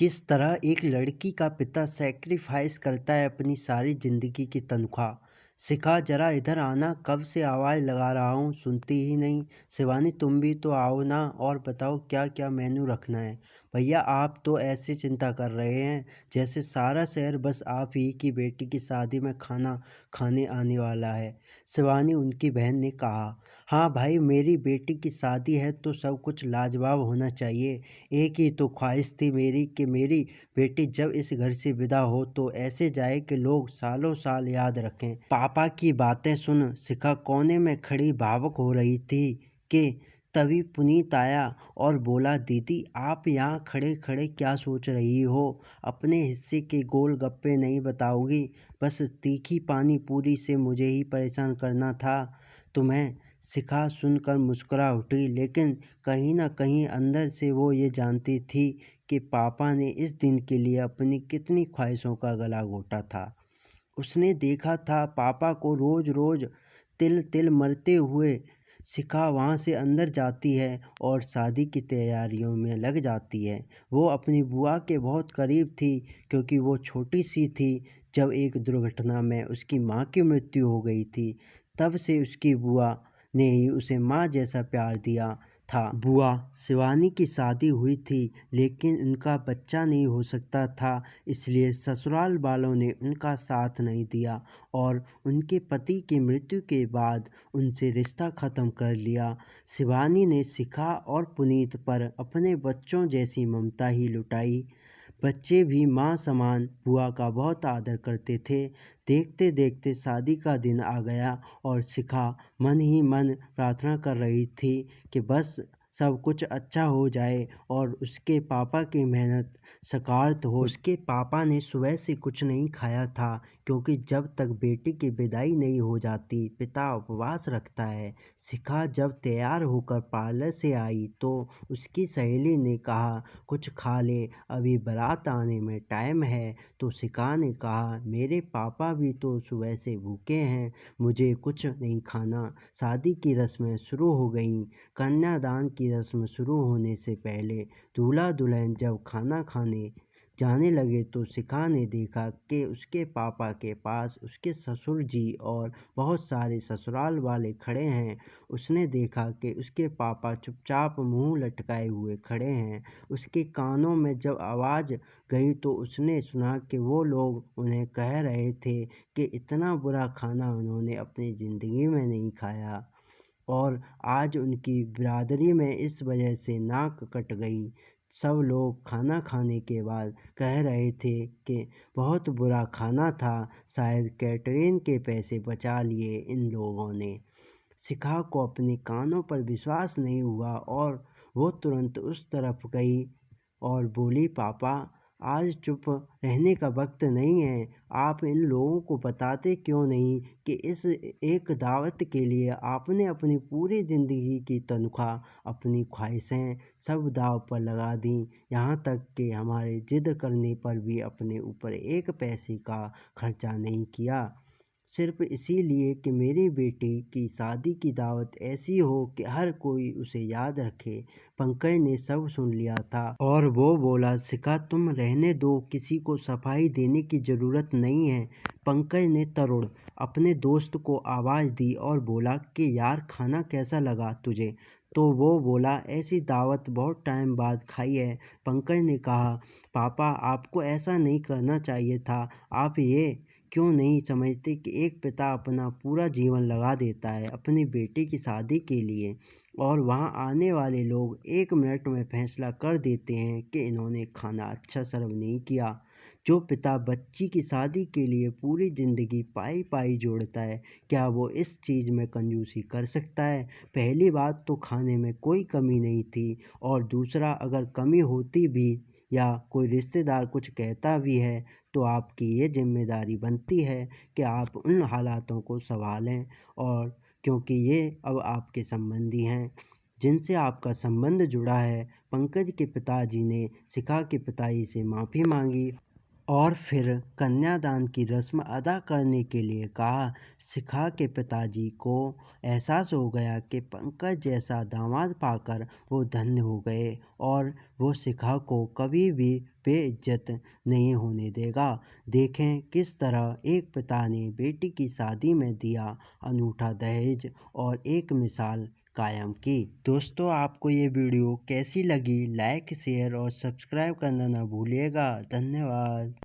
किस तरह एक लड़की का पिता सैक्रिफाइस करता है अपनी सारी जिंदगी की तनख्वाह। शिखा जरा इधर आना, कब से आवाज़ लगा रहा हूँ सुनती ही नहीं। शिवानी तुम भी तो आओ ना और बताओ क्या क्या मेनू रखना है। भैया आप तो ऐसे चिंता कर रहे हैं जैसे सारा शहर बस आप ही की बेटी की शादी में खाना खाने आने वाला है। शिवानी उनकी बहन ने कहा, हाँ भाई मेरी बेटी की शादी है तो सब कुछ लाजवाब होना चाहिए। एक ही तो ख्वाहिश थी मेरी कि मेरी बेटी जब इस घर से विदा हो तो ऐसे जाए कि लोग सालों साल याद रखें। पापा की बातें सुन शिखा कोने में खड़ी भावुक हो रही थी कि तभी पुनीत आया और बोला, दीदी आप यहाँ खड़े खड़े क्या सोच रही हो? अपने हिस्से के गोलगप्पे नहीं बताओगी? बस तीखी पानी पूरी से मुझे ही परेशान करना था तुम्हें। शिखा सुनकर मुस्कुरा उठी, लेकिन कहीं न कहीं अंदर से वो ये जानती थी कि पापा ने इस दिन के लिए अपनी कितनी ख्वाहिशों का गला घोटा था। उसने देखा था पापा को रोज-रोज तिल-तिल मरते हुए। शिखा वहाँ से अंदर जाती है और शादी की तैयारियों में लग जाती है। वो अपनी बुआ के बहुत करीब थी क्योंकि वो छोटी-सी थी जब एक दुर्घटना में उसकी माँ की मृत्यु हो गई थी। तब से उसकी बुआ ने ही उसे माँ जैसा प्यार दिया था। बुआ शिवानी की शादी हुई थी लेकिन उनका बच्चा नहीं हो सकता था, इसलिए ससुराल वालों ने उनका साथ नहीं दिया और उनके पति की मृत्यु के बाद उनसे रिश्ता ख़त्म कर लिया। शिवानी ने शिखा और पुनीत पर अपने बच्चों जैसी ममता ही लुटाई। बच्चे भी माँ समान बुआ का बहुत आदर करते थे। देखते देखते शादी का दिन आ गया और शिखा मन ही मन प्रार्थना कर रही थी कि बस सब कुछ अच्छा हो जाए और उसके पापा की मेहनत साकार हो। उसके पापा ने सुबह से कुछ नहीं खाया था क्योंकि जब तक बेटी की विदाई नहीं हो जाती पिता उपवास रखता है। शिखा जब तैयार होकर पार्लर से आई तो उसकी सहेली ने कहा, कुछ खा ले, अभी बारात आने में टाइम है। तो शिखा ने कहा, मेरे पापा भी तो सुबह से भूखे हैं, मुझे कुछ नहीं खाना। शादी की रस्में शुरू हो गईं। कन्यादान की रस्म शुरू होने से पहले दूल्हा दुल्हन जब खाना खाने जाने लगे तो शिखा ने देखा कि उसके पापा के पास उसके ससुर जी और बहुत सारे ससुराल वाले खड़े हैं। उसने देखा कि उसके पापा चुपचाप मुंह लटकाए हुए खड़े हैं। उसके कानों में जब आवाज़ गई तो उसने सुना कि वो लोग उन्हें कह रहे थे कि इतना बुरा खाना उन्होंने अपनी ज़िंदगी में नहीं खाया और आज उनकी बिरादरी में इस वजह से नाक कट गई। सब लोग खाना खाने के बाद कह रहे थे कि बहुत बुरा खाना था, शायद कैटरिंग के पैसे बचा लिए इन लोगों ने। शिखा को अपने कानों पर विश्वास नहीं हुआ और वो तुरंत उस तरफ गई और बोली, पापा आज चुप रहने का वक्त नहीं है। आप इन लोगों को बताते क्यों नहीं कि इस एक दावत के लिए आपने अपनी पूरी ज़िंदगी की तनख्वाह, अपनी ख्वाहिशें सब दांव पर लगा दी। यहाँ तक कि हमारे ज़िद करने पर भी अपने ऊपर एक पैसे का खर्चा नहीं किया, सिर्फ इसीलिए कि मेरी बेटी की शादी की दावत ऐसी हो कि हर कोई उसे याद रखे। पंकज ने सब सुन लिया था और वो बोला, शिखा तुम रहने दो, किसी को सफाई देने की ज़रूरत नहीं है। पंकज ने तरुण अपने दोस्त को आवाज़ दी और बोला कि यार खाना कैसा लगा तुझे? तो वो बोला, ऐसी दावत बहुत टाइम बाद खाई है। पंकज ने कहा, पापा आपको ऐसा नहीं करना चाहिए था। आप ये क्यों नहीं समझते कि एक पिता अपना पूरा जीवन लगा देता है अपनी बेटी की शादी के लिए और वहाँ आने वाले लोग एक मिनट में फैसला कर देते हैं कि इन्होंने खाना अच्छा सर्व नहीं किया। जो पिता बच्ची की शादी के लिए पूरी ज़िंदगी पाई पाई जोड़ता है, क्या वो इस चीज़ में कंजूसी कर सकता है? पहली बात तो खाने में कोई कमी नहीं थी और दूसरा अगर कमी होती भी या कोई रिश्तेदार कुछ कहता भी है तो आपकी ये ज़िम्मेदारी बनती है कि आप उन हालातों को सँभालें और क्योंकि ये अब आपके संबंधी हैं, जिनसे आपका संबंध जुड़ा है। पंकज के पिताजी ने शिखा के पिताजी से माफ़ी माँगी और फिर कन्यादान की रस्म अदा करने के लिए कहा। शिखा के पिताजी को एहसास हो गया कि पंकज जैसा दामाद पाकर वो धन्य हो गए और वो शिखा को कभी भी बेइज्जत नहीं होने देगा। देखें किस तरह एक पिता ने बेटी की शादी में दिया अनूठा दहेज और एक मिसाल कायम की। दोस्तों, आपको ये वीडियो कैसी लगी? लाइक, शेयर और सब्सक्राइब करना ना भूलिएगा। धन्यवाद।